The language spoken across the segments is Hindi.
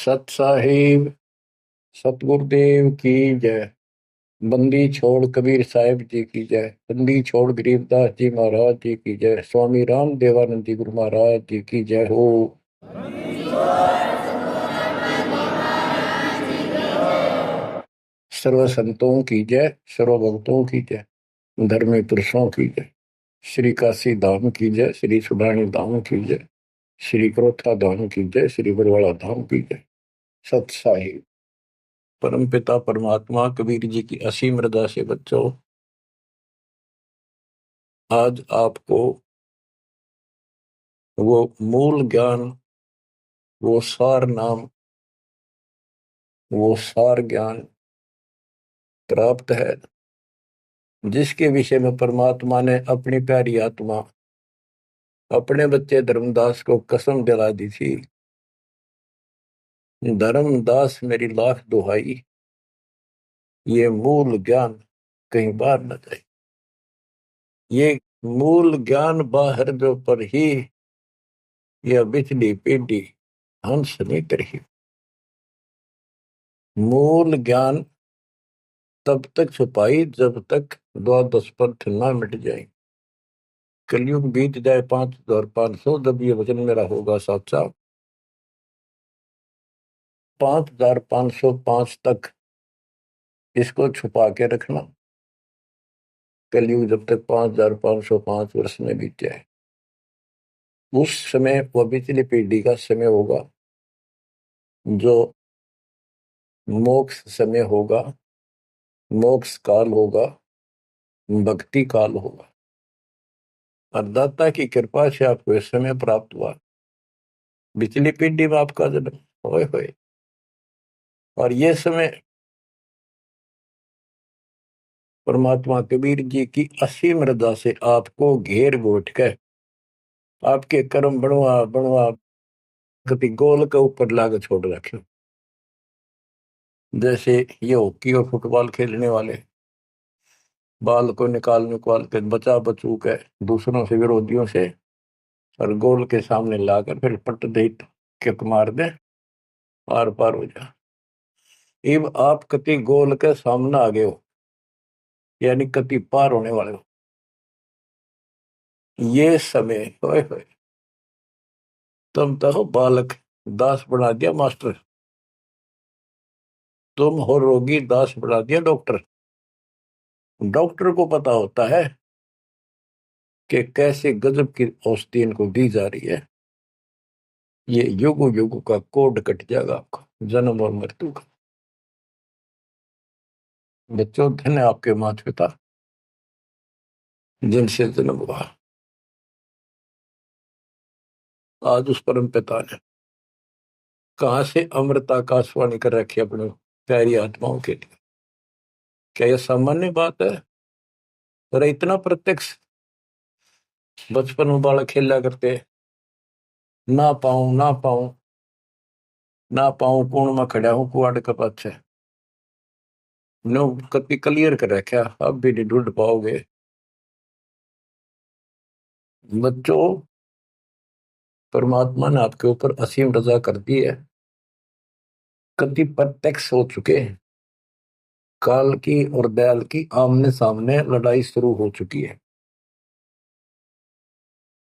सत साहिब सतगुरुदेव की जय। बंदी छोड़ कबीर साहिब जी की जय। बंदी छोड़ गरीबदास जी महाराज जी की जय। स्वामी राम देवानंद जी गुरु महाराज जी की जय हो। सर्व संतों की जय, सर्व भक्तों की जय, धर्मी पुरुषों की जय। श्री काशी धाम की जय, श्री सुडानी धाम की जय, श्री क्रोथा धाम की जय, श्री बरवाड़ा धाम की जय। सत साहिब परम पिता परमात्मा कबीर जी की असीम रजा से बच्चों, आज आपको वो मूल ज्ञान, वो सार नाम, वो सार ज्ञान प्राप्त है जिसके विषय में परमात्मा ने अपनी प्यारी आत्मा अपने बच्चे धर्मदास को कसम दिला दी थी। धर्मदास मेरी लाख दुहाई, ये मूल ज्ञान कहीं बाहर न जाए। ये मूल ज्ञान बाहर जो पर ही यह बिजली पीढ़ी हंस नहीं करी। मूल ज्ञान तब तक छुपाई जब तक द्वादश पंथ ना मिट जाए। कलयुग बीत जाए 5500, जब ये वचन मेरा होगा साचा। 5505 तक इसको छुपा के रखना। कलयुग जब तक 5505 वर्ष में बीत जाए, उस समय वह पिछली पीढ़ी का समय होगा जो मोक्ष समय होगा, मोक्ष काल होगा, भक्ति काल होगा। और दाता की कृपा से आपको इस समय प्राप्त हुआ। पिछली पीढ़ी में आपका जन्म होए होए, और ये समय परमात्मा कबीर जी की असीम रजा से आपको घेर घोट कर आपके कर्म बनवा बनवा कभी गोल के ऊपर लाग छोड़ रखे। जैसे ये हॉकी और फुटबॉल खेलने वाले बाल को निकाल निकाल के बचा बचू के दूसरों से, विरोधियों से, और गोल के सामने लाकर फिर पट दे किक मार दे, आर पार हो जा। इब आप कति गोल के सामने आ गए हो, यानी कति पार होने वाले हो। ये समय होए होए तुम तो बालक दास बना दिया मास्टर, तुम हो रोगी दास बना दिया डॉक्टर। डॉक्टर को पता होता है कि कैसे गजब की औषधि इनको दी जा रही है। ये युग युग का कोड कट जाएगा आपका, जन्म और मृत्यु का। बच्चों, धन्य आपके माता पिता जिनसे जन्म हुआ। आज उस परम पिता ने कहां से अमृत आकाशवाणी कर रखी अपने प्यारी आत्माओं के लिए। क्या यह सामान्य बात है? अरे इतना प्रत्यक्ष बचपन में बालक खेला करते, ना पाऊं ना पाऊं ना पाऊं, कौन में खड़ा हूं कुआड़ के पाछे। नो कति क्लियर कर रखा, अब भी नहीं ढूंढ पाओगे। बच्चों, परमात्मा ने आपके ऊपर असीम रजा कर दी है। कति प्रत्यक्ष हो चुके हैं। काल की और दयाल की आमने सामने लड़ाई शुरू हो चुकी है,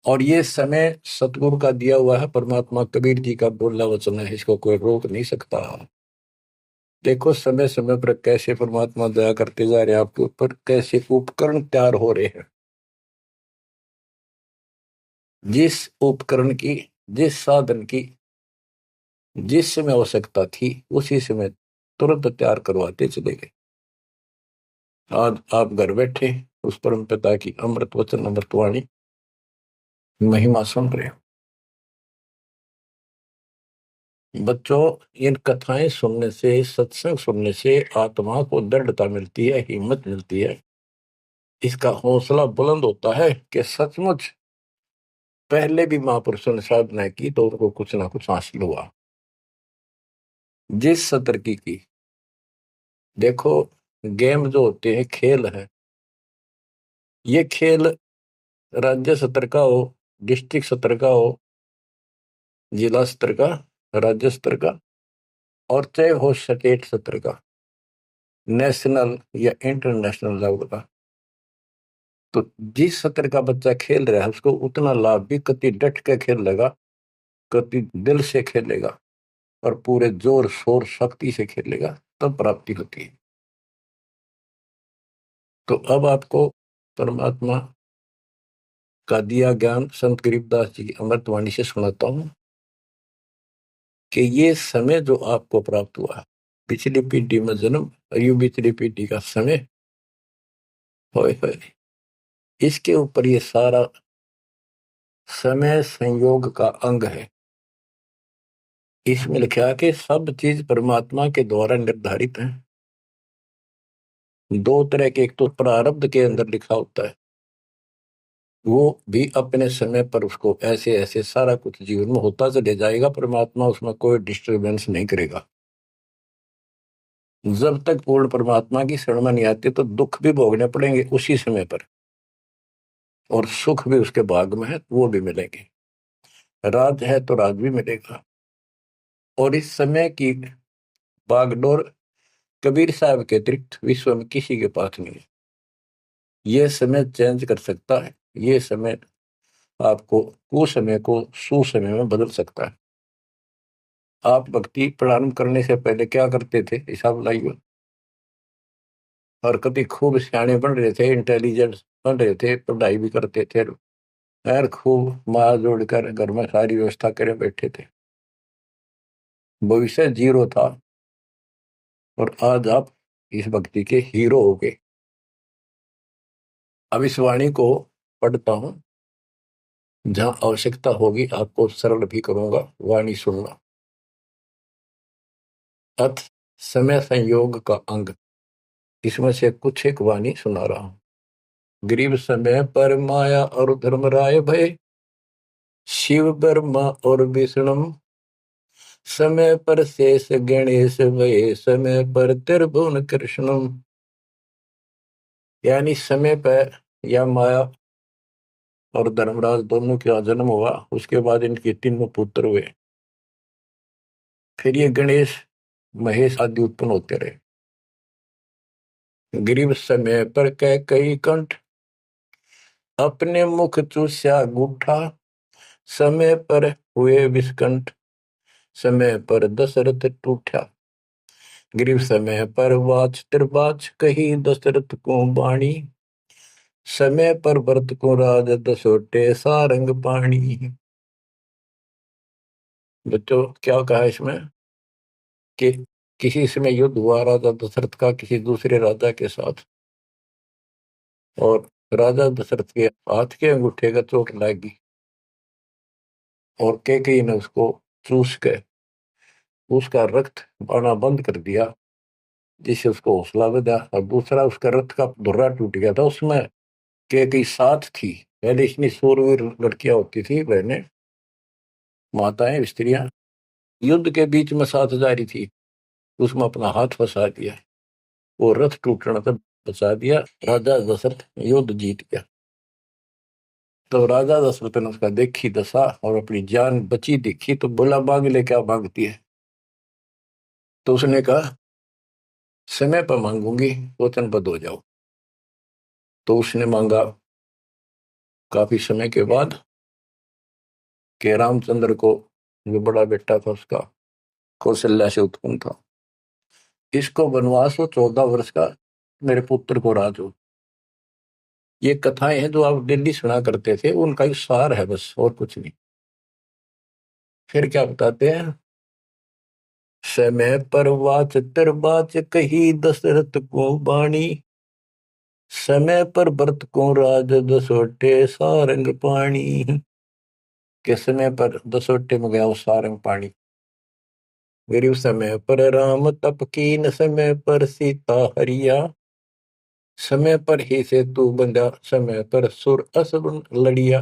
और ये समय सतगुरु का दिया हुआ है। परमात्मा कबीर जी का बोला वचन है, इसको कोई रोक नहीं सकता। देखो समय समय पर कैसे परमात्मा दया करते जा रहे हैं आपके ऊपर, कैसे उपकरण तैयार हो रहे हैं। जिस उपकरण की, जिस साधन की जिस समय आवश्यकता थी, उसी समय तुरंत तैयार करवाते चले गए। आज आप घर बैठे उस परम पिता की अमृत वचन, अमृतवाणी महिमा सुन रहे हो। बच्चों, इन कथाएं सुनने से, सत्संग सुनने से आत्मा को दृढ़ता मिलती है, हिम्मत मिलती है। इसका हौसला बुलंद होता है कि सचमुच पहले भी महापुरुषों ने साधना की तो उनको कुछ ना कुछ हासिल हुआ। जिस सत्र की देखो, गेम जो होते हैं, खेल है, ये खेल राज्य स्तर का हो, डिस्ट्रिक्ट स्तर का हो, जिला स्तर का, राज्य स्तर का, और चाहे हो स्टेट सत्र का, नेशनल या इंटरनेशनल लेवल का, तो जिस सत्र का बच्चा खेल रहा है उसको उतना लाभ भी कति डट के खेलेगा, कति दिल से खेलेगा और पूरे जोर शोर शक्ति से खेलेगा, तब प्राप्ति होती है। तो अब आपको परमात्मा का दिया ज्ञान संत गरीबदास जी की अमृतवाणी से सुनाता हूं कि ये समय जो आपको प्राप्त हुआ, पिछली पीढ़ी में जन्म, अयु पिछली पीढ़ी का समय, होए होए, इसके ऊपर ये सारा समय संयोग का अंग है। इसमें लिखा कि सब चीज परमात्मा के द्वारा निर्धारित है। दो तरह के, एक तो प्रारब्ध के अंदर लिखा होता है, वो भी अपने समय पर उसको ऐसे ऐसे सारा कुछ जीवन में होता चले जाएगा, परमात्मा उसमें कोई डिस्टरबेंस नहीं करेगा। जब तक पूर्ण परमात्मा की शरण में नहीं आते तो दुख भी भोगने पड़ेंगे उसी समय पर, और सुख भी उसके भाग में है वो भी मिलेंगे। राज है तो राज भी मिलेगा। और इस समय की बागडोर कबीर साहब के अतिरिक्त विश्व में किसी के पास नहीं है। ये समय चेंज कर सकता है, ये समय आपको कुसमय को सुसमय में बदल सकता है। आप भक्ति प्रारंभ करने से पहले क्या करते थे, हिसाब लाइए। और कभी खूब सियाने बन रहे थे, इंटेलिजेंट बन रहे थे, पढ़ाई भी करते थे, यार खूब माँ जोड़कर घर में सारी व्यवस्था करे बैठे थे, भविष्य जीरो था। और आज आप इस भक्ति के हीरो हो गए। अब इस वाणी को पढ़ता हूं, जहां आवश्यकता होगी आपको सरल भी करूंगा, वाणी सुनना। अथ समय संयोग का अंग, इसमें से कुछ एक वाणी सुना रहा हूं। गरीब समय पर माया और धर्मराय भय, शिव ब्रह्मा और विष्णु, समय पर शेष गणेश भय, समय पर त्रिभुवन कृष्णम। यानी समय पर या माया और धर्मराज दोनों का जन्म हुआ, उसके बाद इनके तीनों पुत्र हुए, फिर ये गणेश महेश आदि उत्पन्न होते रहे। गरीब समय पर कह कई कंठ, अपने मुख चूस्या गुठा, समय पर हुए विस्कंठ, समय पर दशरथ टूठा। गरीब समय पर वाच त्रिबाच कही दशरथ को बाणी, समय पर भरत को राज दसोटे सारंग पाणी। बच्चों क्या कहा इसमें कि किसी समय युद्ध हुआ राजा दशरथ का किसी दूसरे राजा के साथ, और राजा दशरथ के हाथ के अंगूठे का चोट लगी और कैकेयी ने उसको चूस के उसका रक्त आना बंद कर दिया, जिससे उसको हौसला बढ़ा। और दूसरा उसका रथ का धुर्रा टूट गया था, उसमें कैकेयी साथ थी। पहले इतनी शूरवीर लड़कियां होती थी, बहनें, माताएं, स्त्रियां, युद्ध के बीच में साथ जा रही थी, उसमें अपना हाथ फंसा दिया, वो रथ टूटने से बचा दिया, राजा दशरथ युद्ध जीत गया। तो राजा दशरथ ने उसका देखी दशा और अपनी जान बची देखी, तो बोला मांग ले, क्या मांगती है। तो उसने कहा समय पर मांगूंगी, वचनबद्ध हो जाओ। तो उसने मांगा काफी समय के बाद कि रामचंद्र को, जो बड़ा बेटा था उसका, कौशल्या से उत्पन्न था, इसको वनवास हो 14 वर्ष का, मेरे पुत्र को राज हो। ये कथाएं हैं जो आप दिल्ली सुना करते थे, उनका ही सार है बस, और कुछ नहीं। फिर क्या बताते हैं, समय पर वाच बाच कही दशरथ को बाणी, समय पर भरत को राज दसोटे सारंग पाणी। के समय पर दसोटे में गया वो सारंग पाणी। गरीब समय पर राम तप कीन, समय पर सीता हरिया, समय पर ही से तू बंधा, समय पर सुर असुर लड़िया।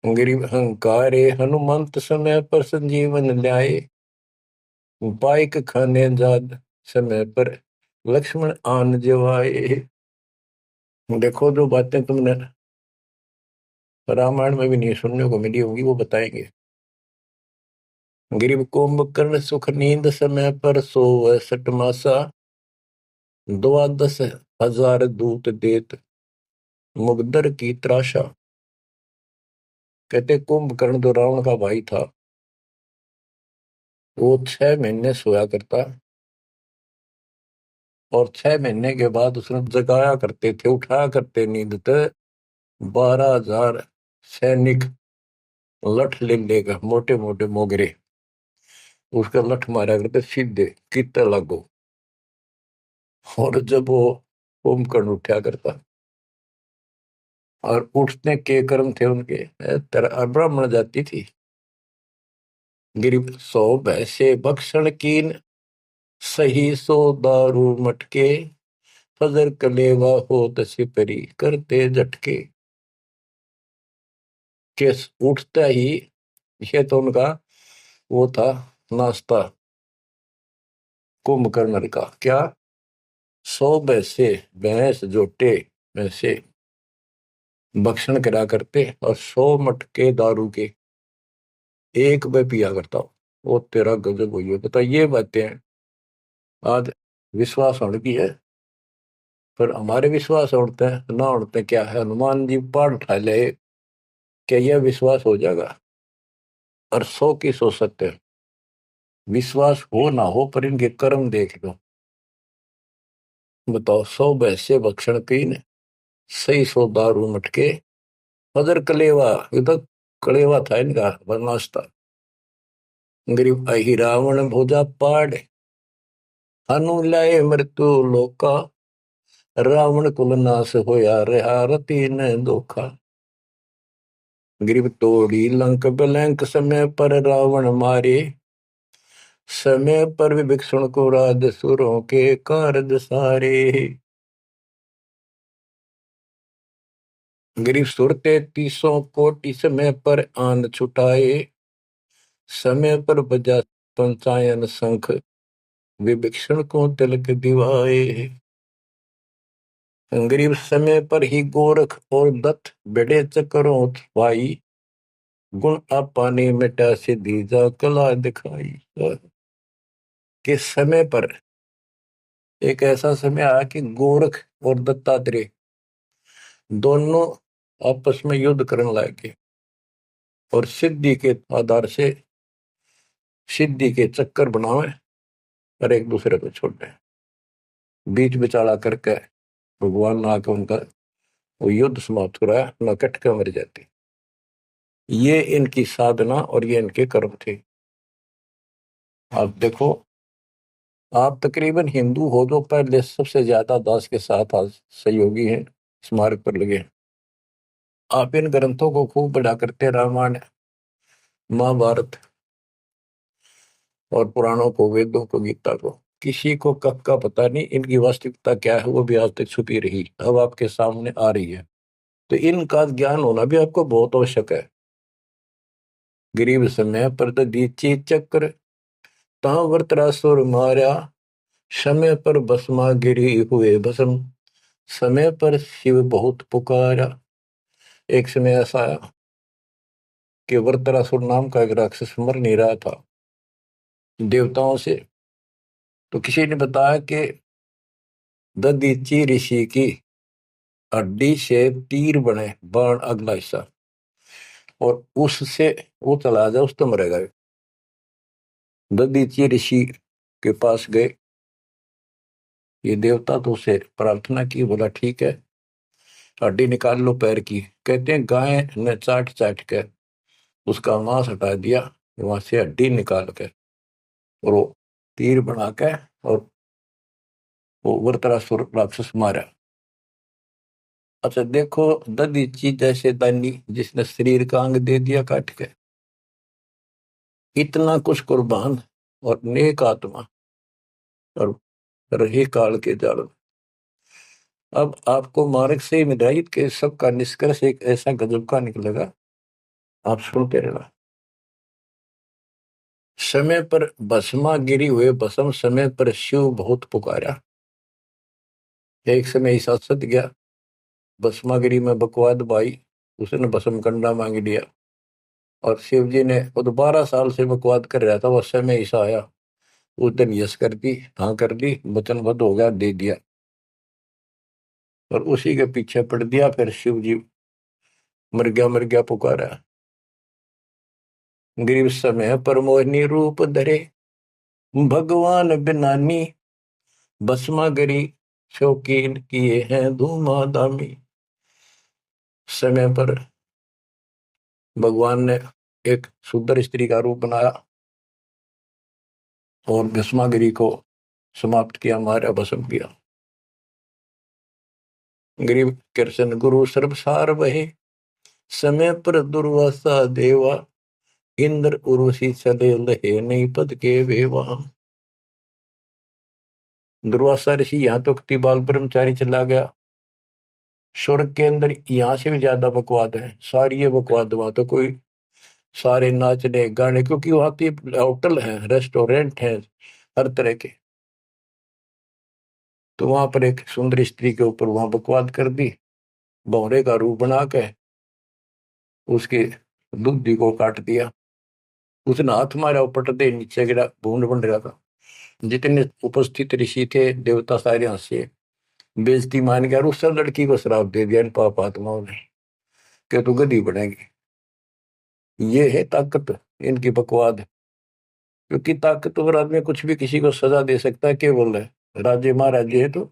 गरीब हंकारे हनुमंत, समय पर संजीवन ल्याए, बाइक खाने जाद, समय पर लक्ष्मण आन जवाए। देखो जो बातें तुमने रामायण में भी नहीं सुनने को मिली होंगी, वो बताएंगे। गिरिव कुंभकर्ण सुख नींद समय पर सोवै सठ मासा, द्वादश हजार दूत देत मुगदर की त्रासा। कहते कुंभकर्ण जो रावण का भाई था, वो 6 महीने सोया करता, और 6 महीने के बाद उसने जगाया करते थे, उठाया करते नींद से 12,000 सैनिक लठ ले लेकर, मोटे मोटे मोगरे, उसका लठ मारा करते सीधे कितने लागो। और जब वो कुंभकर्ण उठा करता, और उठने के कर्म थे उनके, तरह ब्राह्मण जाति थी। गिरिव सो भैसे भक्षण कीन, सही सो दारू मटके, फजर कलेवा होत सिपरी करते झटके। के उठता ही, ये तो उनका वो था नाश्ता कुंभकर्ण का। क्या? 100 भैंसे, भैंस जोटे भैंसे भक्षण करा करते, और 100 मटके दारू के एक में पिया करता हूँ। वो तेरा गजब हुई है। बता, ये बातें आज विश्वास होने की है, पर हमारे विश्वास उड़ते हैं ना उड़ते क्या है। हनुमान जी पाठ उठा ले, क्या यह विश्वास हो जाएगा? और 100 की सो सकते हैं, विश्वास हो ना हो, पर इनके कर्म देख लो। बताओ, 100 भैंसे भक्षण कीन, सही 100 दारू मटके, फजर कलेवा, ये तो कलेवा था इनका नाश्ता। गरीब अहि रावण भोजा पाड़, हनु लाए मृत्यु लोका, रावण कुल नाश होया रहा रति न धोखा। गरीब तोड़ी लंक बलंक, समय पर रावण मारे, समय पर विभीषण को राज सुरों के कारज सारे। गरीब सुरते 30 कोटि, समय पर आन छुटाए, समय पर बजा पंचायन शंख, विभीषण को तिलक दिवाए। गरीब समय पर ही गोरख और दत्त बड़े चक्रों भाई, गुण आपाने मिटा से दीजा कला दिखाई। कि समय पर एक ऐसा समय आया कि गोरख और दत्तात्रेय दोनों आपस में युद्ध करने लगे, और सिद्धि के आधार से सिद्धि के चक्कर बनावे, और एक दूसरे को छोड़े। बीच बिचाला करके भगवान ने आके उनका वो युद्ध समाप्त कराया, न कट के मर जाते। ये इनकी साधना और ये इनके कर्म थे। आप देखो, आप तकरीबन हिंदू हो जो पहले सबसे ज्यादा दास के साथ आज सहयोगी हैं, स्मारक पर लगे हैं। आप इन ग्रंथों को खूब पढ़ा करते, रामायण, महाभारत और पुराणों को, वेदों को, गीता को। किसी को कब का पता नहीं, इनकी वास्तविकता क्या है वो भी आज तक छुपी रही, अब आपके सामने आ रही है। तो इनका ज्ञान होना भी आपको बहुत आवश्यक है। गरीब समय पर दीची चक्र, ता वृत्रासुर मारा, समय पर भस्मा गिरी हुए भस्म, समय पर शिव बहुत पुकारा। एक समय ऐसा आया कि वृत्रासुर नाम का एक राक्षस मर नहीं रहा था देवताओं से। तो किसी ने बताया कि ददीची ऋषि की हड्डी से तीर बने, बाण अगला हिस्सा, और उससे वो चला जाए, उस तो मरेगा। ददीची ऋषि के पास गए, ये देवता तो उसे प्रार्थना की, बोला ठीक है हड्डी निकाल लो पैर की। कहते हैं गाय ने चाट चाट के उसका मांस हटा दिया, वहां से हड्डी निकाल के, और वो तीर बना के, और वो वृत्रासुर राक्षस मारा। अच्छा देखो, ददीची जैसे दानी जिसने शरीर का अंग दे दिया काट के, इतना कुछ कुर्बान, और नेक आत्मा, और रही काल के जाल। अब आपको मार्ग से हिदायत के सबका निष्कर्ष एक ऐसा गजब का निकलेगा, आप सुनते रहना। समय पर भस्मा गिरी हुए भस्म, समय पर शिव बहुत पुकारा। एक समय ऐसा सत गया, भस्मागिरी में बकवाद भाई, उसने भस्म कंडा मांग लिया। और शिव जी ने वो तो 12 साल से बकवाद कर रहा था, उस समय ऐसा आया, उस दिन यस कर दी, हाँ कर दी, वचनबद्ध हो गया, दे दिया। और उसी के पीछे पड़ दिया, फिर शिव जी मर गया पुकारा। गरीब समय पर मोहिनी रूप धरे, भगवान बिनानी, भस्मा गरी शौकीन किए हैं धूमाधामी। समय पर भगवान ने एक सुंदर स्त्री का रूप बनाया और भस्मागिरी को समाप्त किया, मारा, भस्म किया। गरीब कृष्ण गुरु सर्वसार वहे, समय पर दुर्वासा देवा, इंद्र उर्वशी चले लहे, नहीं पद के वेवा। दुर्वासा ऋषि यहाँ तो बाल ब्रह्मचारी चला गया, स्वर्ग के अंदर यहाँ से भी ज्यादा बकवाद है, सारी ये बकवाद, वहां तो कोई सारे नाचने गाने, क्योंकि वहां पे होटल है, रेस्टोरेंट है, हर तरह के। तो वहां पर एक सुंदर स्त्री के ऊपर वहां बकवाद कर दी, भौरे का रूप बना के उसके दूधी को काट दिया। उसने हाथ मारा, पट दे नीचे गिरा, भूड बन रहा था। जितने उपस्थित ऋषि थे, देवता, सारे हंसे, बेइज्जती मान गया, और उस लड़की को श्राप दे दिया इन पाप आत्माओं ने कि तू गधी बनेगी। ये है ताकत इनकी बकवाद। क्योंकि ताकतवर आदमी कुछ भी किसी को सजा दे सकता है, केवल है राजे महाराजे है तो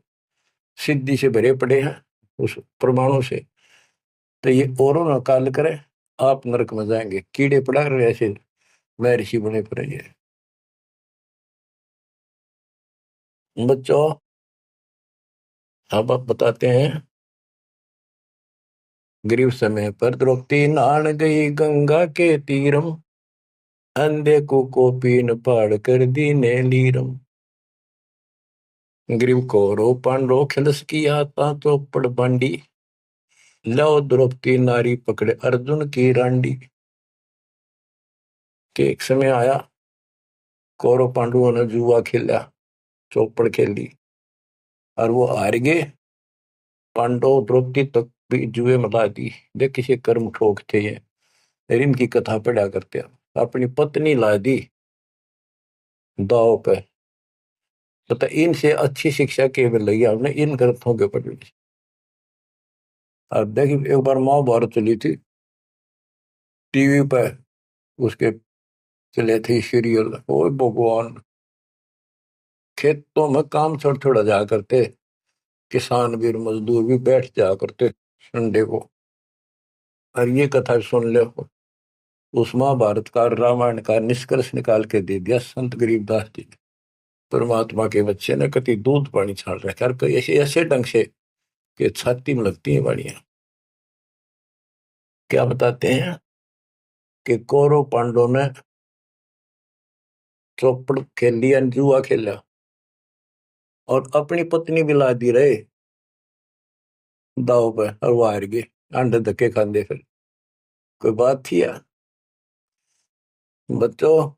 सिद्धि से भरे पड़े हैं उस प्रमाणों से। तो ये औरों ना काल करे, आप नरक में जाएंगे, कीड़े पड़ा रहे ऐसे महर्षि बने पड़े। ये बच्चों, अब आप बताते हैं, गरीब समय पर द्रौपदी नहान गई गंगा के तीरम, अंधे को पीन पाड़ कर दीने लीरम। ग्रीव कौरव पांडव खिलस किया ता चौपड़ बांडी, लो द्रौपदी नारी पकड़े अर्जुन की रांडी। के एक समय आया, कौरव पांडवों ने जुआ खेला, चौपड़ खेली, और वो हार गए। पांडव द्रौपदी तक भी जुए में ला दी। देख किसी कर्म ठोक थे ये, इनकी कथा पढ़ा करते हैं। अपनी पत्नी ला दी दाव पे। पता इनसे अच्छी शिक्षा के मिल रही हमने इन ग्रंथों के पढ़ने से। अब देखिए, एक बार महाभारत चली थी टीवी पे, उसके चले थे सीरियल। ओ भगवान, खेतों में काम छोड़ छोड़ा जा करते, किसान भी मजदूर भी बैठ जा करते संडे को, और ये कथा सुन ले। उस महाभारत का, रामायण का निष्कर्ष निकाल के दे दिया संत गरीबदास जी ने। परमात्मा के बच्चे ने कति दूध पानी छाल रखा, और ऐसे ऐसे ढंग से कि छाती में लगती है बाड़ियां। क्या बताते हैं कि कौरव पांडवों ने चौपड़ खेल लिया, जुआ खेला, और अपनी पत्नी भी ला दी रहे दाव पे, और वो हार गए, अंडे धक्के खाते। फिर कोई बात थी यार। बच्चों,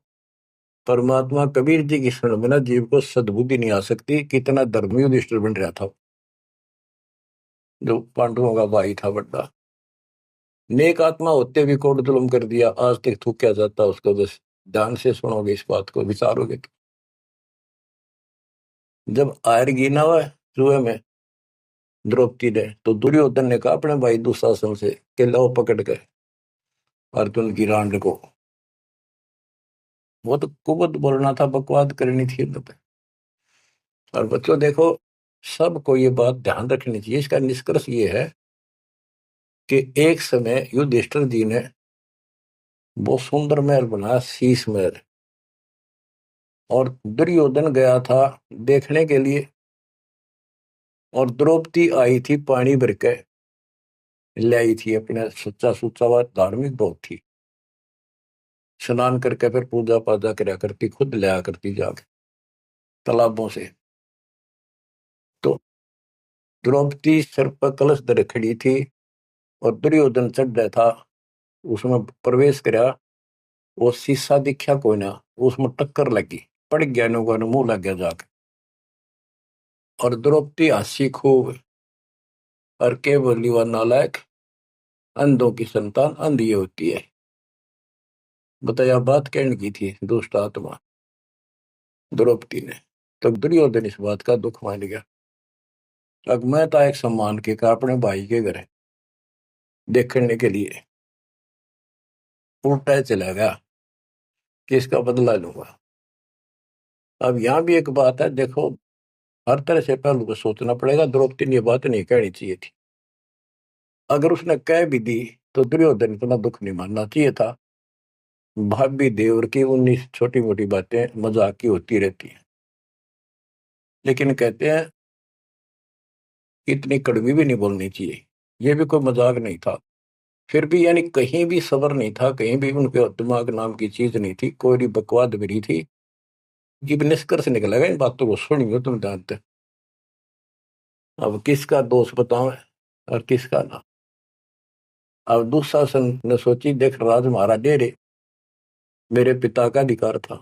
परमात्मा कबीर जी की शरण में ना जीव को सद्बुद्धि नहीं आ सकती। कितना धर्मी युधिष्ठिर बन रहा था, जो पांडवों का भाई था बड़ा, नेक आत्मा होते भी कोट जुल्म कर दिया, आज तक थूका जाता उसको। बस ध्यान से सुनोगे, इस बात को विचारोगे तो। जब आयरगी ना हुआ जुए में द्रौपदी ने, तो दुर्योधन ने कहा अपने भाई दुशासन से कि लो पकड़ के अर्जुन की रांड को। वो तो कुबत बोलना था, बकवाद करनी थी तो। और बच्चों देखो, सबको ये बात ध्यान रखनी चाहिए। इसका निष्कर्ष ये है कि एक समय युधिष्ठिर जी ने बहुत सुंदर महल बनाया, शीश महल, और दुर्योधन गया था देखने के लिए, और द्रौपदी आई थी पानी भर के ले आई थी, अपने सच्चा सुच्चा हुआ, धार्मिक बहुत थी, स्नान करके फिर पूजा पाजा कराया करती, खुद लिया करती जाके तालाबों से। तो द्रौपदी सिर पर कलश धरे खड़ी थी, और दुर्योधन चढ़ रहा था, उसमें प्रवेश कराया। वो शीशा दिखा कोई ना, उसमें टक्कर लगी, पड़ गया, नुका मुंह लग गया जाके। और द्रौपदी हंसी खूब, और के बोली, वह नालायक, अंधों की संतान अंधी होती है। बताया बात कहने की थी दुष्ट आत्मा द्रौपदी ने। तो दुर्योधन इस बात का दुख मान गया। अब मैं था एक सम्मान के का अपने भाई के घर देखने के लिए उल्टा चला गया कि इसका बदला लूंगा। अब यहाँ भी एक बात है, देखो हर तरह से पहलू को सोचना पड़ेगा। द्रौपदी ने ये बात नहीं कहनी चाहिए थी। अगर उसने कह भी दी तो दुर्योधन इतना दुख नहीं मानना चाहिए था। भाभी देवर की 19 छोटी मोटी बातें मजाक की होती रहती हैं, लेकिन कहते हैं इतनी कड़वी भी नहीं बोलनी चाहिए। ये भी कोई मजाक नहीं था। फिर भी यानी कहीं भी सब्र नहीं था, कहीं भी उनके दिमाग नाम की चीज नहीं थी, कोई बकवाद भी थी। ये भी निष्कर्ष निकलेगा इन बातों को सुनियो तुम जानते। अब किसका दोष बताओ और किसका ना। अब दुशासन ने सोची, देख राज महाराज रे मेरे पिता का अधिकार था,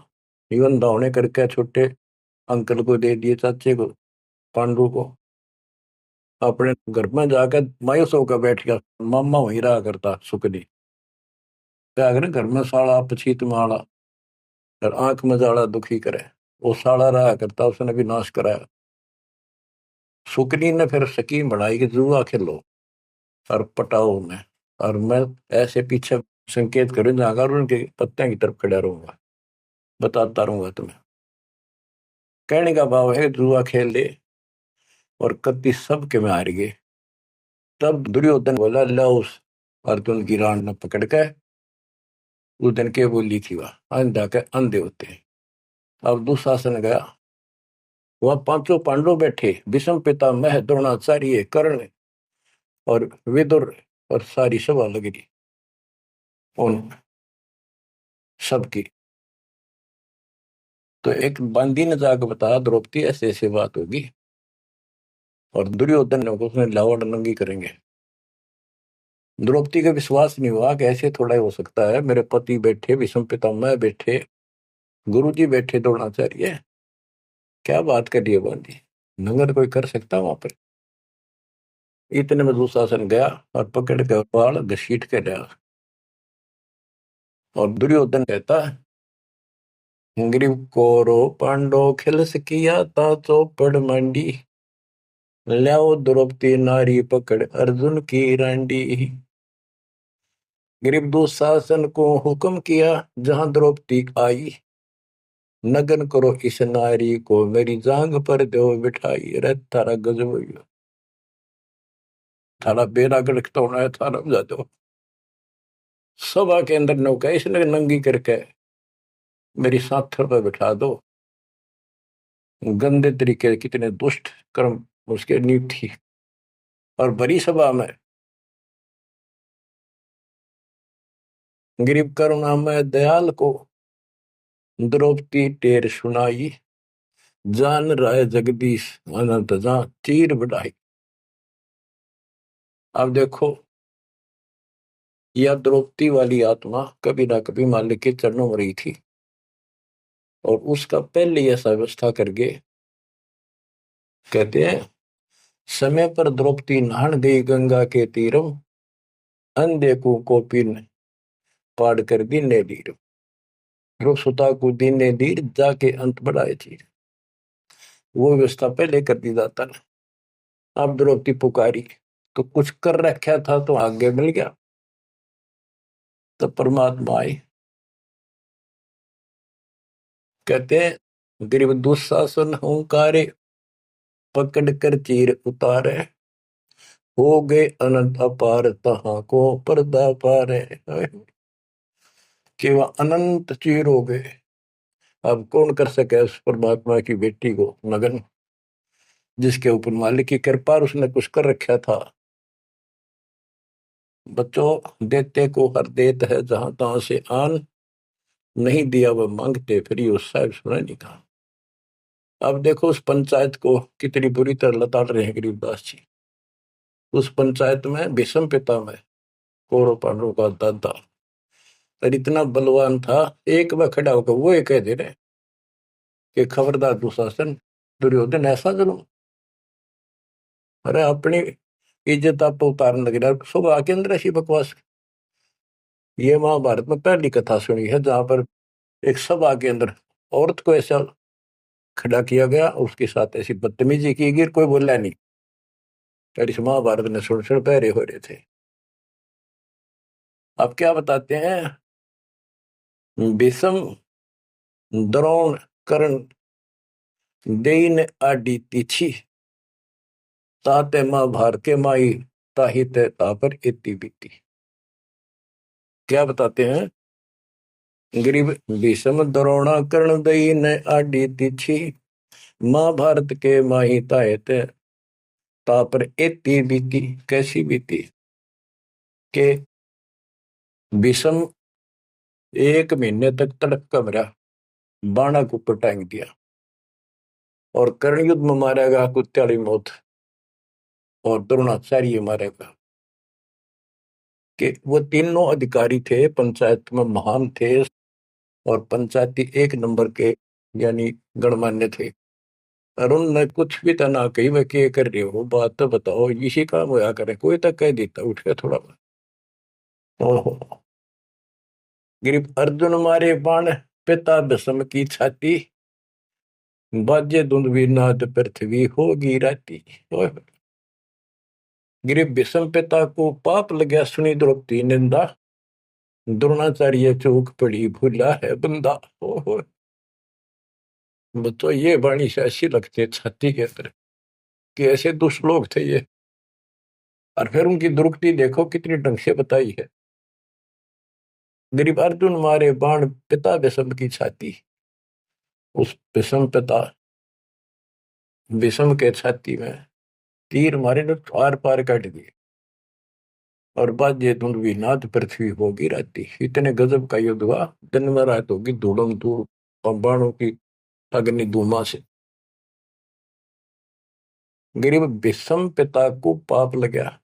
जीवन दावने करके छोटे अंकल को दे दिए, चाचे को पांडु को। अपने घर में जाकर मायूस होकर बैठ गया। मामा वहीं रहा करता सुखनी। क्या करे घर में साड़ा पछीत माड़ा और आंख में जाड़ा दुखी करे। वो साड़ा रहा करता, उसने भी नाश कराया। सुकनी ने फिर स्कीम बढ़ाई कि जुआ खेलो और पटाओ उन्हें, और मैं ऐसे पीछे संकेत करूं जाकर उनके पत्ते की तरफ खड़ा रहूंगा, बताता रहूंगा तुम्हें। कहने का भाव है जुआ खेल ले और कति सब के में हार गए। तब दुर्योधन बोला, ला उस अर्जुन की रान न पकड़ के। उस दिन के बोली थी वह अंधा के अंधे होते हैं। अब दुशासन गया, वह पांचों पांडव बैठे, भीष्म पितामह द्रोणाचार्य कर्ण और विदुर, और सारी सभा लग रही उन सबकी। तो एक बंदी ने जाकर बताया द्रौपदी ऐसे ऐसी बात होगी, और दुर्योधन ने उसने लावड़ नंगी करेंगे। द्रौपदी का विश्वास नहीं हुआ कि ऐसे थोड़ा ही हो सकता है। मेरे पति बैठे, भीष्म पितामह बैठे, गुरुजी बैठे द्रोणाचार्य, क्या बात कर रही है बंदी, नंगर कोई कर सकता वहां पर। इतने में दुशासन गया और पकड़ के बाल घसीट के गया। और दुर्योधन कहता है, ग्रीव कोरो पांडो खिलस किया ता चौपड़ मंडी, ल्याओ द्रौपदी नारी पकड़ अर्जुन की रांडी। ग्रीव दुशासन को हुक्म किया जहां द्रौपदी आई, नगन करो इस नारी को मेरी जांग पर दो बिठाई। अरे थारा गजब हो गया, थारा बेरा गड़क तो होना है, थारा बजा दो। सभा के अंदर नौका इसने नंगी करके मेरी साथर पर बिठा दो। गंदे तरीके, कितने दुष्ट कर्म उसके नींव थी। और बड़ी सभा में गरीब करुणामय दयाल को द्रौपदी टेर सुनाई, जान राय जगदीश अनंत जा चीर बढ़ाई। अब देखो, यह द्रौपदी वाली आत्मा कभी ना कभी मालिक के चरणों में रही थी, और उसका पहले ही ऐसा व्यवस्था करके कहते हैं, समय पर द्रौपदी नहान गई गंगा के तीरम, अंधे को कोपिन पाड़ कर दीने दीर। सुता को दीने दीर जाके अंत बढ़ाए थी। वो व्यवस्था पहले कर दी जाता ना। अब द्रौपदी पुकारी तो कुछ कर रखा था तो आगे मिल गया। तो परमात्मा आए, कहते हैं गरीब दुशासन हुंकारे, पकड़ कर चीर उतारे, हो गए अनंत अपार तहां को पर्दा पारे। कि वह अनंत चीर हो गए। अब कौन कर सके उस परमात्मा की बेटी को नगन, जिसके ऊपर मालिक की कृपा और उसने कुछ कर रखा था। बच्चों देते को हर देत है जहां तहां से आन, नहीं दिया वह मांगते फिर उस साहब सुना नहीं कहा। अब देखो उस पंचायत को कितनी बुरी तरह लताड़ रहे हैं गरीबदास जी। उस पंचायत में भीष्म पितामह कौरव पांडवों का दादा और इतना बलवान था, एक बार खड़ा होकर वो ये कह दे रहे कि खबरदार दुशासन, दुर्योधन ऐसा जुल्म। अरे अपनी इज्जत आप उतारने लगे, सुबह के अंदर ऐसी बकवास। ये महाभारत में पहली कथा सुनी है जहां पर एक सभा के अंदर औरत को ऐसा खड़ा किया गया, उसके साथ ऐसी बदतमीजी की गई, कोई बोला नहीं। फिर इस महाभारत ने सुन सुन पहरे हो रहे थे। अब क्या बताते हैं, भीष्म द्रोण कर्ण देइन आदि तिथि ताते महाभारत के माई ताहित तापर इति बीती। क्या बताते हैं, गरीब भीष्म द्रोण कर्ण देइन आदि तिथि महाभारत के माही ताहित तापर इति बीती। कैसी बीती के भीष्म 1 महीने तक तड़क का मरा, बाणा को ऊपर टांग दिया, और कर्ण युद्ध में मारा गया कुत्याली मौत, और द्रोणाचार्य मारेगा। कि वो तीनों अधिकारी थे, पंचायत में महान थे, और पंचायती 1 नंबर के यानी गणमान्य थे। और उनने कुछ भी तो ना कही, वह क्या कर रहे हो, बात तो बताओ, इसी काम होया करे, कोई तक कह देता उठ के थोड़ा। ओहो, गिरिप अर्जुन मारे बाण पिता भीष्म की छाती, बाजे दुंदुभी नाद पृथ्वी होगी राती। गिरिप भीष्म पिता को पाप लगा, सुनी द्रौपदी निंदा, द्रोणाचार्य चौक पड़ी भूला है बंदा। ओहो, तो ये वाणी से ऐसी लगती है छाती के अंदर कि ऐसे दुष्ट लोग थे ये। और फिर उनकी दुर्गति देखो कितनी ढंग से बताई है। गरीब अर्जुन मारे बाण पिता भीष्म की छाती, उस भीष्म पिता भीष्म के छाती में तीर मारे ने आर पार काट दिए, और बाजे धुंधवी नाद पृथ्वी होगी राती। इतने गजब का युद्ध हुआ, दिन में रात होगी धूलम धूल, बाणों की अग्नि धूमा से। गरीब भीष्म पिता को पाप लगा,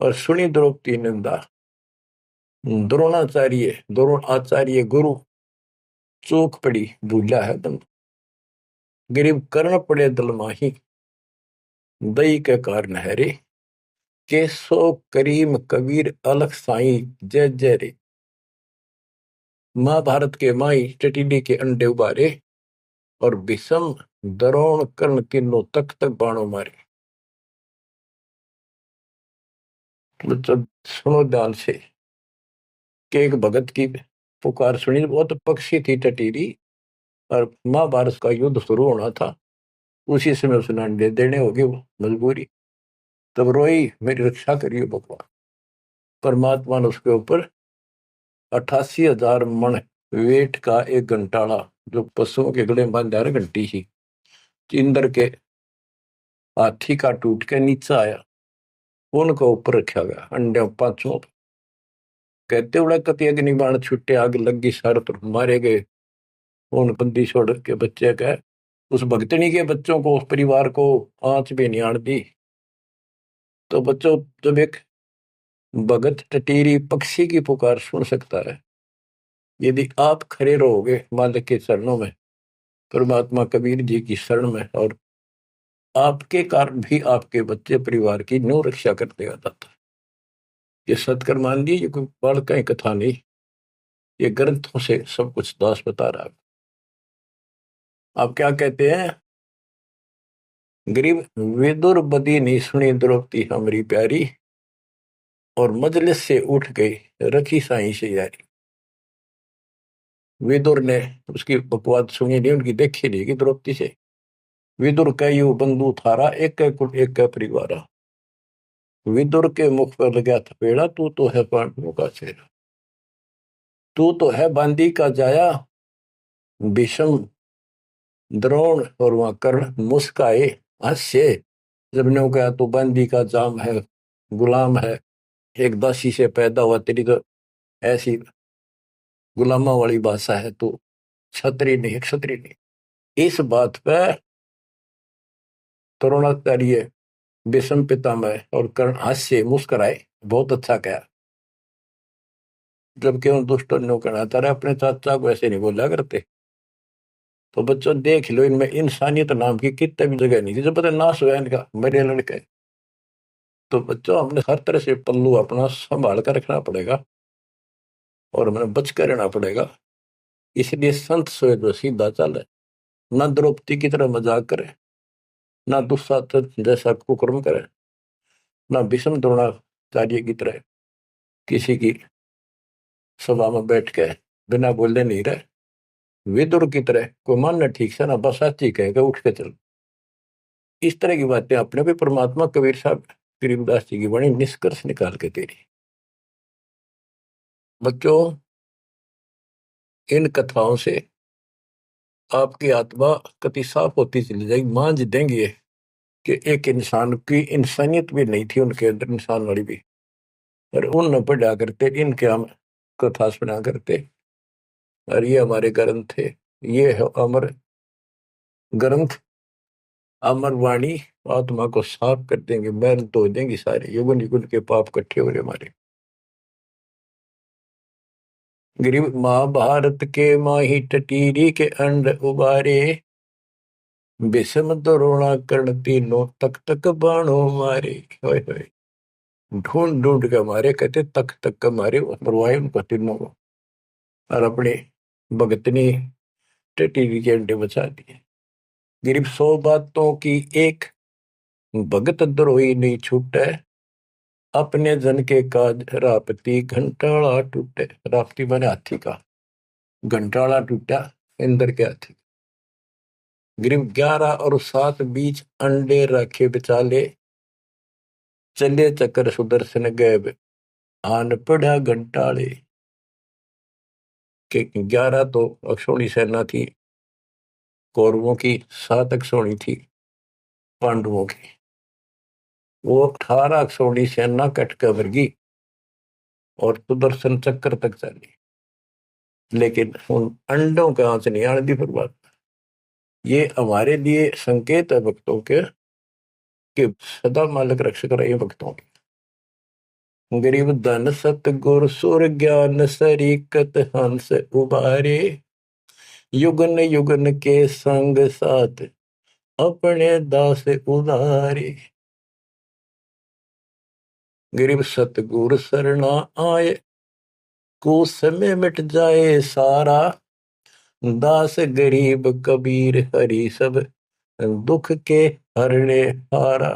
और सुनी द्रौपदी निंदा, द्रोण आचार्य गुरु चूक पड़ी भूला है दम। गरीब कर्ण पड़े दल माही, दई के कारण है रे, केसो करीम कबीर अलख साई जय जय रे। महाभारत के माई टिटिडी के अंडे उबारे, और भीष्म द्रोण कर्ण तीनों तक तक बाणों मारे। तो सुनो ध्यान से कि एक भगत की पुकार सुनी, बहुत पक्षी थी टटीरी, और महाभारत का युद्ध शुरू होना था, उसी समय उसने अंडे देने होगी वो मजबूरी। तब रोई, मेरी रक्षा करिए भगवान। परमात्मा ने उसके ऊपर 88,000 मन वेट का एक घंटाड़ा, जो पशुओं के गले में बांधा घंटी ही, इंद्र के हाथी का टूट के नीचे आया, उनको ऊपर रखा गया अंडे पांचों। कहते उड़ा कति अग्नि बाण छुट्टे, आग लगी सारे तरफ मारे गए। उन बंदी छोड़ के बच्चे का, उस भगतनी के बच्चों को, उस परिवार को आंच भी नहीं आन दी। तो बच्चों, जब एक भगत टटीरी पक्षी की पुकार सुन सकता है, यदि आप खड़े रहोगे मालिक के चरणों में, परमात्मा कबीर जी की शरण में, और आपके कारण भी आपके बच्चे परिवार की न्यू रक्षा कर देगा दाता। ये सत्कर मान लीजिए, कोई बड़ कहीं कथा नहीं, ये ग्रंथों से सब कुछ दास बता रहा है। आप क्या कहते हैं, गरीब विदुर बदी नहीं सुनी द्रौपदी हमारी प्यारी, और मजलिस से उठ गई रखी साई से यारी। विदुर ने उसकी बकवाद सुनी नहीं, उनकी देखी नहीं कि द्रौपदी से। विदुर का यू बंधु थारा, एक कुल एक का परिवारा। विदुर के मुख पर लगा थपेड़ा, तू तो है पांडवों का चेहरा, तू तो है बांदी का जाया। भीष्म द्रोण और वहां कर्ण मुस्काए हास्य, जब ने कहा तो बांदी का जाम है, गुलाम है, एक दासी से पैदा हुआ, तेरी तो ऐसी गुलामा वाली भाषा है, तो क्षत्रिय नहीं, क्षत्रिय नहीं। इस बात पर द्रोणाचार्य भीष्म पितामह और कर्ण हास्य मुस्कुराए, बहुत अच्छा कहा। जबकि उन दुष्टों ने कहना था, अपने चाचा को ऐसे नहीं बोला करते। तो बच्चों देख लो, इनमें इंसानियत नाम की कितने भी जगह नहीं थी, जब पता नाश हुआ इनका, मेरे लड़के। तो बच्चों, हमने हर तरह से पल्लू अपना संभाल कर रखना पड़ेगा। और हमें बच कर रहना पड़ेगा। इसलिए संत सोए तो सीधा चले, ना द्रौपदी की तरह मजाक करे, ना दुस्साहस जैसा कुकर्म करे, ना भीष्म द्रोणाचार्य की तरह किसी की सभा में बैठ के बिना बोले नहीं रहे। विदुर की तरह कोई मानना ठीक से ना बस साची कहेगा उठ के चल। इस तरह की बातें अपने भी परमात्मा कबीर साहब गरीबदास जी की बड़ी निष्कर्ष निकाल के दे रही। बच्चों, इन कथाओं से आपकी आत्मा कति साफ होती चली जाएगी। मान देंगे कि एक इंसान की इंसानियत भी नहीं थी उनके अंदर, इंसान वाली भी, और उन न पढ़ा करते, इनके हम कथा सुना करते। और ये हमारे ग्रंथ थे, ये है अमर ग्रंथ, अमर वाणी। आत्मा को साफ कर देंगे, मैल धो देंगे सारे युगन युगन के पाप इकट्ठे हो रहे हमारे। गरीब महाभारत के माही टटीरी के अंड उबारे, विषम द्रोणा कर्ण तीनों तक तक बाणों मारे। होय होय, ढूंढ ढूंढ के मारे, कहते तक तक मारे, मरवाए उनको तीनों को, और अपने भगतनी टटीरी के अंडे बचा दिए। गरीब 100 बातों की एक, भगत द्रोही नहीं छूटे, अपने जन के काज रापती घंटाला टूटे। रापती बने हाथी का, घंटाला टूटा इंद्र के हाथी। गरीब 11 और 7 बीच अंडे रखे बिचाले, चले चक्कर सुदर्शन गए आन पड़ा घंटाले। के 11 तो अक्षौणी सेना थी कौरवों की, 7 अक्षौणी थी पांडवों की। वो 18 अक्षौणी सेना कट कर वर्गी और सुदर्शन चक्कर तक चली, लेकिन उन अंडों का आंच नहीं आने दी फिर बात। ये हमारे लिए संकेत है भक्तों के, कि सदा मालिक रक्षक रहे भक्तों के। गरीब धन सतगुर सुर ज्ञान सरीकत हंस उबारे, युगन युगन के संग साथ अपने दास उदारे। गरीब सतगुर सरना आए, को समय मिट जाए सारा, दास गरीब कबीर हरि सब दुख के हरने हारा।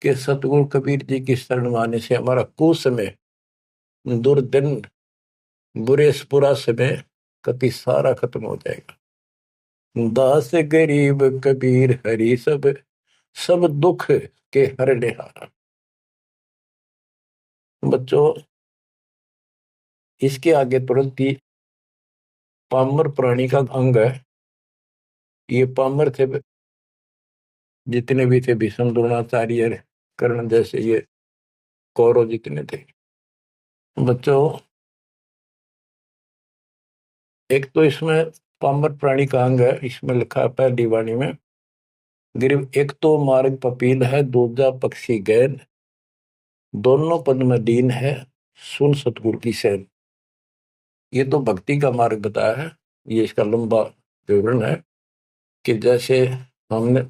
के सतगुरु कबीर जी की शरण माने से हमारा कुछ समय, दुर्दिन, बुरा समय कति सारा खत्म हो जाएगा। दास गरीब कबीर हरि सब सब दुख के हरने हारा। बच्चों, इसके आगे तुरंत ही पामर प्राणी का अंग है। ये पामर थे जितने भी थे, भीष्म द्रोणाचार्य कर्ण जैसे ये कौरव जितने थे। बच्चों, एक तो इसमें पामर प्राणी का अंग है, इसमें लिखा है पहली वाणी में, गरीब एक तो मार्ग पपील है, दूजा पक्षी गैन, दोनों पद में दीन है, सुन सतगुरु की सैन। ये तो भक्ति का मार्ग बताया है। ये इसका लंबा विवरण है कि जैसे हमने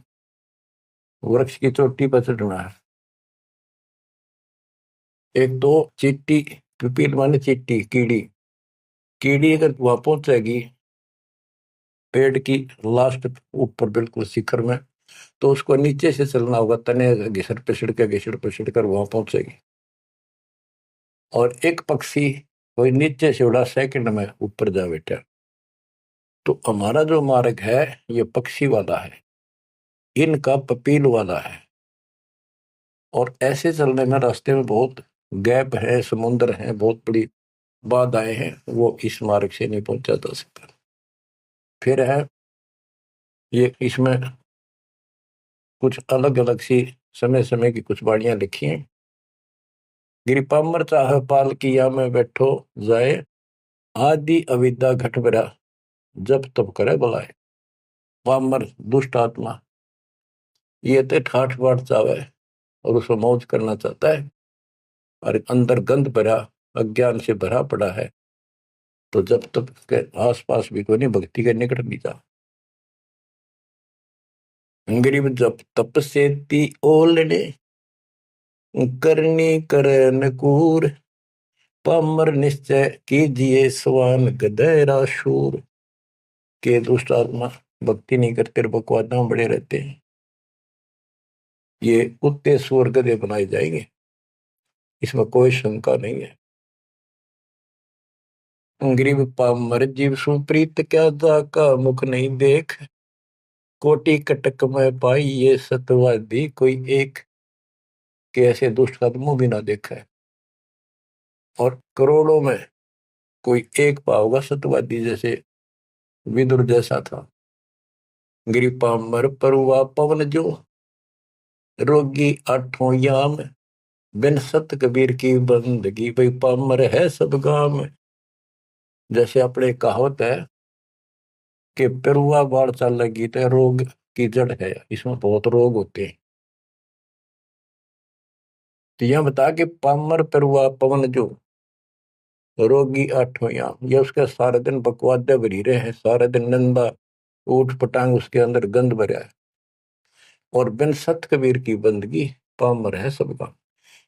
वृक्ष की चोटी पर चढ़ना है, एक तो चीटी, पिपील माने चीटी, कीड़ी, कीड़ी अगर वहां पहुंचेगी पेड़ की लास्ट ऊपर बिल्कुल शिखर में, तो उसको नीचे से चलना होगा, तने घिसड़ पिसड़ कर वहां पहुंचेगी। और एक पक्षी कोई नीचे से उड़ा सेकंड में ऊपर जा बैठा। तो हमारा जो मार्ग है ये पक्षी वाला है, इनका पपील वाला है। और ऐसे चलने में रास्ते में बहुत गैप है, समुद्र है, बहुत बड़ी बाधाएं हैं, वो इस मार्ग से नहीं पहुंचा जा सकता। फिर है ये, इसमें कुछ अलग अलग सी समय समय की कुछ वाणियां लिखी हैं। गिरिपामर चाह पाल किया में बैठो जाए, आदि अविद्या घट भरा जब तब करे बुलाए। पामर दुष्ट आत्मा ये तो ठाठ बाट चावे और उसको मौज करना चाहता है, और अंदर गंध भरा अज्ञान से भरा पड़ा है, तो जब तक के आस पास भी कोई नहीं, भक्ति के निकट नहीं जा। गरीब जब तप से ती ओलने, करनी कर नकूर, पामर निश्चय कीजिए स्वान गधेरा शूर। के दुष्ट आत्मा भक्ति नहीं करते और बकवादा में बड़े रहते हैं, ये कुत्ते सुअर गधे बनाए जाएंगे, इसमें कोई शंका नहीं है। गरीब पामर जीव सुप्रीत क्या जाका मुख नहीं देख। कोटि कटक में पाई ये सतवादी कोई एक। के ऐसे दुष्ट का तो मुंह भी ना देखा है, और करोड़ों में कोई एक पाओगा सतवादी जैसे विदुर जैसा था। गरीब पामर परुआ पवन जो रोगी आठों याम। बिन सत कबीर की बंदगी भाई पामर है सब गाम। जैसे अपने कहावत है कि पेरुआ बाढ़ चल लगी तो रोग की जड़ है, इसमें बहुत रोग होते हैं। तो यह बता कि पामर पेरुआ पवन जो रोगी आठों याम, ये उसके सारे दिन बकवादे भरी रहे हैं, सारे दिन नंदा ऊट पटांग उसके अंदर गंद भरा है। और बिन सत कबीर की बंदगी पामर है सबका,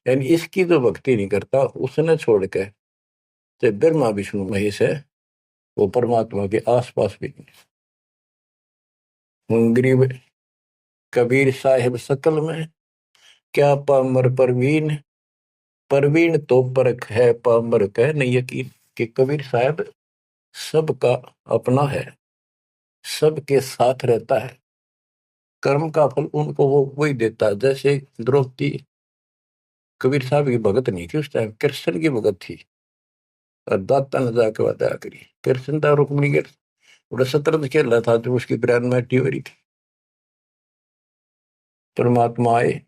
यानी इसकी जो भक्ति नहीं करता उसने छोड़ के चाहे ब्रह्मा विष्णु महेश है, वो परमात्मा के आसपास भी नहीं। गरीब कबीर साहिब सकल में क्या पामर परवीन। परवीन तो परख है पामर कह नहीं यकीन। कि कबीर साहब सबका अपना है, सबके साथ रहता है, कर्म का फल उनको वो वही देता है। जैसे द्रौपदी कबीर साहब की भगत नहीं थी, उस टाइम कृष्ण की भगत थी, और दाता ने जाके वादा करी। कृष्ण था रुक्मिणी के बड़ा शतरंज खेल रहा था, जो उसकी ब्रांड में हो रही थी। परमात्मा आए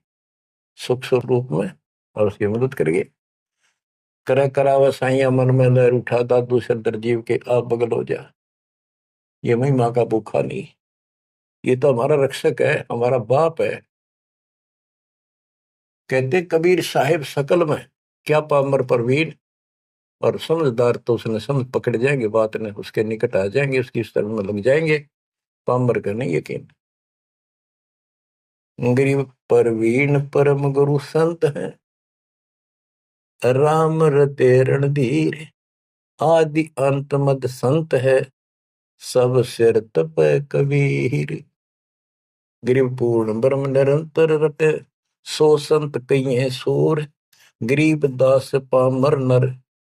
सुख स्वरूप में और उसकी मदद करिए। करे करावा साइया मन में लहर उठा दादू सदर जीव के आप बगल हो जा। ये महिमा का भूखा नहीं, ये तो हमारा रक्षक है, हमारा बाप है। कहते कबीर साहिब सकल में क्या पामर परवीन। और समझदार तो उसने समझ पकड़ जाएंगे, बात ने उसके निकट आ जाएंगे, उसकी शरण में लग जाएंगे। पामर का नहीं यकीन। गरीब परवीन परम गुरु संत है, राम रते रणधीर। आदि अंत मद संत है, सब सिर तप कबीर। गरीब पूर्ण ब्रह्म निरंतर रटे, सो संत कहिए सूर। गरीब दास पामर नर,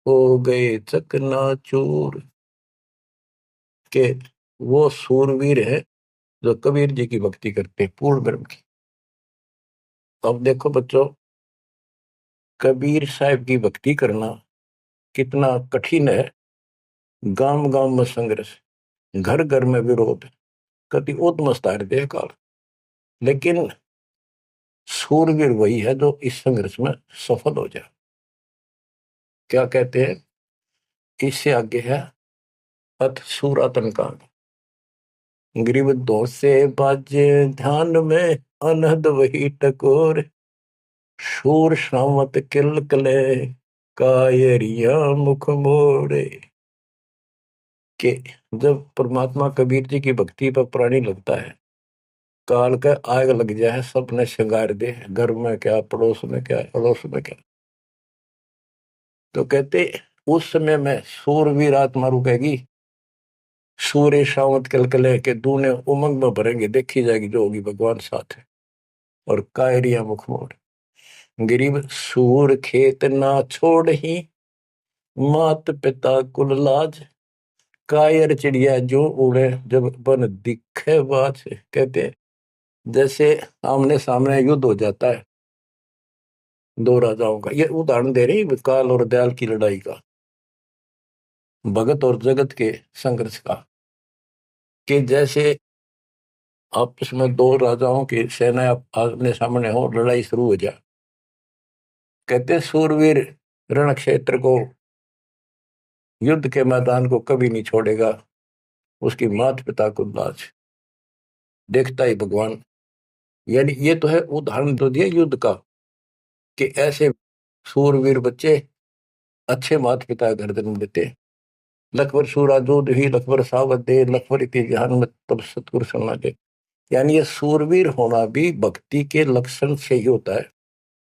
हो गए चकनाचूर। के वो सूरवीर है जो कबीर जी की भक्ति करते हैं पूर्ण ब्रह्म की। अब देखो बच्चों, कबीर साहब की भक्ति करना कितना कठिन है। गांव गांव में संघर्ष, घर घर में विरोध, कति उद्मस्तार दे काल। लेकिन सूरवीर वही है जो इस संघर्ष में सफल हो जाए। क्या कहते हैं, इससे आगे है अथ सूरातन कांड। ग्रीव दो से बाजे ध्यान में, अनहद वही टकोर। शूर शामत किल कले, कायरिया मुख मोड़े। कि जब परमात्मा कबीर जी की भक्ति पर प्राणी लगता है, काल का आग लग जाए, सबने श्रृंगार दे, घर में क्या पड़ोस में क्या अड़ोस में क्या। तो कहते उस समय में सूरवीर आत्मा रुकेगी, सूर्य शावत कलकले के दूने उमंग में भरेंगे, देखी जाएगी जो होगी भगवान साथ है। और कायरिया मुख मोड़। गरीब सूर खेत ना छोड़ ही, मात पिता कुल लाज। कायर चिड़िया जो उड़े, जब बन दिखे बाज। कहते जैसे आमने सामने युद्ध हो जाता है दो राजाओं का, ये उदाहरण दे रही काल और दयाल की लड़ाई का, भगत और जगत के संघर्ष का। कि जैसे आपस में दो राजाओं की सेना आमने सामने हो, लड़ाई शुरू हो जाए। कहते सूरवीर रण क्षेत्र को, युद्ध के मैदान को कभी नहीं छोड़ेगा, उसकी माता पिता को लाज देखता ही भगवान। यानी ये तो है उदाहरण तो दिया युद्ध का, कि ऐसे सूरवीर बच्चे अच्छे माता पिता घर जन्म देते। लखबर सूरा दूध ही लखबर सावत दे, लखबर इति जहान में तब सतगुरु सुनना दे। यानी ये सूरवीर होना भी भक्ति के लक्षण से ही होता है।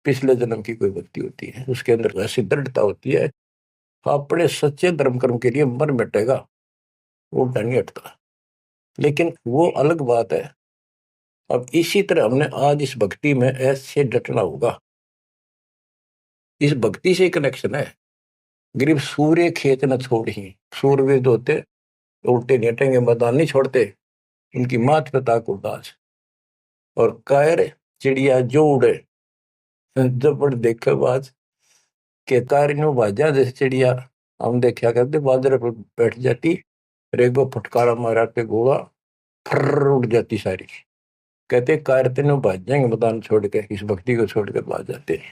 पिछले जन्म की कोई भक्ति होती है, उसके अंदर ऐसी दृढ़ता होती है अपने सच्चे धर्म कर्म के लिए मर मिटेगा, वो नहीं हटता। लेकिन वो अलग बात है। अब इसी तरह हमने आज इस भक्ति में ऐसे डटना होगा। इस भक्ति से कनेक्शन है। गरीब सूर्य खेत न छोड़ ही, सूरवीर होते उल्टे नेटेंगे मैदान नहीं छोड़ते, उनकी मात पिता को दास। और कायर चिड़िया जो उड़े, जब बड़ देखे बाज के कायर नो बाजा जैसे चिड़िया हम देखा करते, बाजरे पर बैठ जाती, एक बार फटकारा मारा के गोला फर्र उड़ जाती सारी। कहते कायर तेनों भाज जाएंगे मैदान छोड़ के, इस भक्ति को छोड़ के भाज जाते।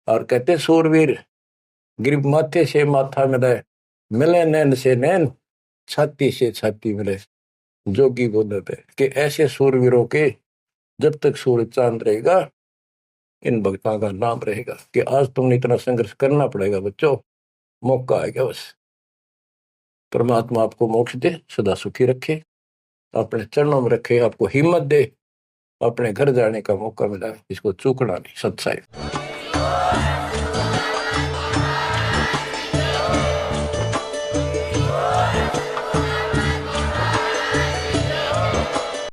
और कहते सूरवीर गिर माथे से माथा मिले, मिले नैन से नैन, छाती से छाती मिले। जोगी बोलते कि ऐसे सूरवीरों के जब तक सूरज चांद रहेगा, इन भक्तों का नाम रहेगा। कि आज तुमने इतना संघर्ष करना पड़ेगा बच्चों, मौका आएगा बस। परमात्मा आपको मोक्ष दे, सदा सुखी रखे, अपने चरणों में रखे, आपको हिम्मत दे, अपने घर जाने का मौका मिला, इसको चूकना नहीं। सत्साई।